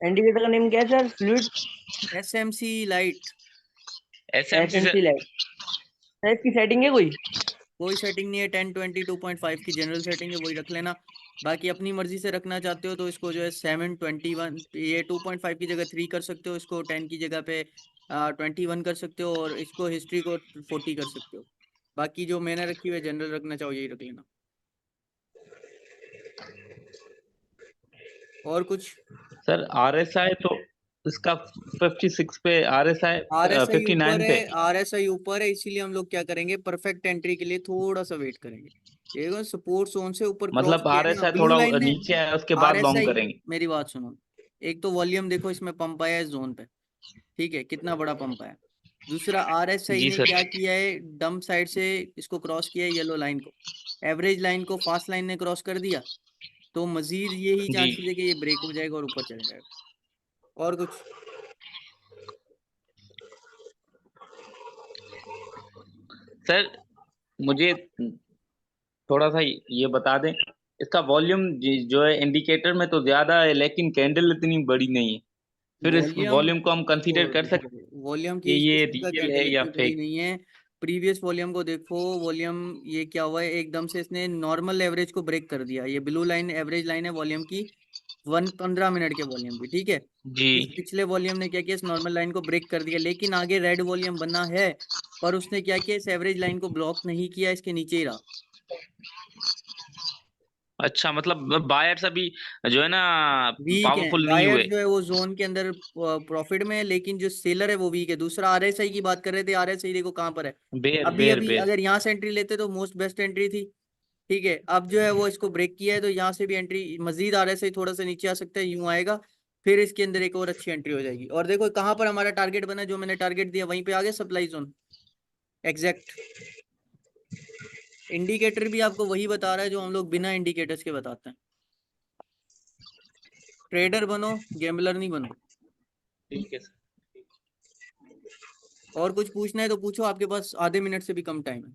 इंडिकेटर का नेम क्या है sir? Fluid SMC light. SMC SMC sir. Light. Sir इसकी सेटिंग है कोई? कोई सेटिंग नहीं है, 10/20 2.5 की जनरल सेटिंग है, वही रख लेना। बाकी अपनी मर्जी से रखना चाहते हो तो इसको जो है 7/21, ये 2.5 की जगह 3 कर सकते हो, इसको 10 की जगह पे 21 कर सकते हो, और इसको हिस्ट्री को 40 कर सकते हो। बाकी जो मैंने रखी हुई है, जनरल रखना चाहो यही रख लेना। और कुछ? सर आरएसआई तो इसका 56 पे, आरएसआई RSI ऊपर 59 है, पे। RSI ऊपर है, इसीलिए हम लोग क्या करेंगे, परफेक्ट एंट्री के लिए थोड़ा सा वेट करेंगे। ये सपोर्ट जोन से ऊपर क्रॉस मतलब किया है ना आरएसआई ब्लू थोड़ा लाइन ने। नीचे है, उसके बाद लॉन्ग RSI, करेंगे। मेरी बात सुनो, एक तो वॉल्यूम देखो, इसमें पंप आया है इस जोन पे। ठीक है, कितना बड़ा पंप आया। दूसरा RSI जी ने सर। क्या किया है, डंप साइड से इसको क्रॉस किया है, येलो लाइन को, एवरेज लाइन को फास्ट लाइन ने क्रॉस कर दिया, तो मजीद यही जी चांसेस है कि ये ब्रेक हो जाएगा और ऊपर चल जाएगा। और कुछ? सर मुझे थोड़ा सा ये बता दें, इसका वॉल्यूम जो है इंडिकेटर में तो ज्यादा है, लेकिन कैंडल इतनी बड़ी नहीं है, फिर इस वॉल्यूम वॉल्यूम को हम कंसीडर छोड़ कर दो, सकते हैं वॉल्यूम कि की इस ये किस्म का रियल कैंडल है या इतनी बड़ी फेक। नहीं है। प्रीवियस वॉल्यूम को देखो, वॉल्यूम ये क्या हुआ है, एकदम से इसने नॉर्मल एवरेज को ब्रेक कर दिया। ये ब्लू लाइन एवरेज लाइन है वॉल्यूम की, 15 मिनट के वॉल्यूम की, ठीक है। जी इस पिछले वॉल्यूम ने क्या किया, इस नॉर्मल लाइन को ब्रेक कर दिया, लेकिन आगे रेड वॉल्यूम बना है, पर उसने क्या किया, इस एवरेज लाइन को ब्लॉक नहीं किया, इसके नीचे ही रहा। अच्छा, मतलब बायर्स अभी जो है ना वीक है, पावरफुल नहीं बायर्स हुए। जो है वो जोन के अंदर प्रॉफिट में है, लेकिन जो सेलर है वो वीक है। दूसरा RSI की बात कर रहे थे, RSI देखो कहाँ पर है, बेर अभी बेर अभी बेर। अगर यहाँ से एंट्री लेते तो मोस्ट बेस्ट एंट्री थी, ठीक है। अब जो है वो इसको ब्रेक किया है, तो यहाँ से भी एंट्री, मजीद RSI थोड़ा सा नीचे आ सकता है, यूं आएगा, फिर इसके अंदर एक और अच्छी एंट्री हो जाएगी। और देखो कहाँ पर हमारा टारगेट बना, जो मैंने टारगेट दिया वहीं पे आ गया, सप्लाई जोन एग्जैक्ट। इंडिकेटर भी आपको वही बता रहा है जो हम लोग बिना इंडिकेटर्स के बताते हैं। ट्रेडर बनो, गैम्बलर नहीं बनो। ठीक है सर। और कुछ पूछना है तो पूछो, आपके पास आधे मिनट से भी कम टाइम है।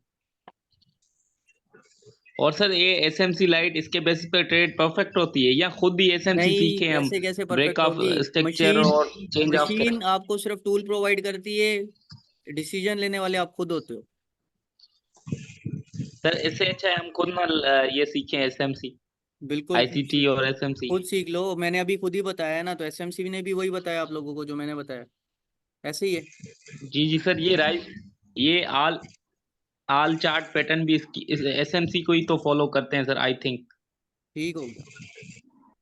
और सर ये एसएमसी लाइट इसके बेसिस पर ट्रेड परफेक्ट होती है, या खुद ही एसएमसी सीखे नहीं, हम, ऐसे कैसे ब्रेक परफेक्ट ऑफ होगी। स्ट्रक्चर मशीन और चेंज ऑफ मशीन करें। आपको सिर्फ टूल प्रोवाइड करती है, डिसीजन लेने वाले आप खुद होते हो। सर इससे अच्छा है हम खुद ना ये सीखें एसएमसी, बिल्कुल खुद आईसीटी सीख लो, और एसएमसी। खुद सीख लो। मैंने अभी खुद ही बताया है ना, तो SMC ने भी वही बताया आप लोगों को जो मैंने बताया, ऐसे ही है। जी जी सर, ये राइट, ये आल आल चार्ट पैटर्न भी इसकी इस एसएमसी को ही तो फॉलो करते हैं सर, आई थिंक। ठीक हो गया।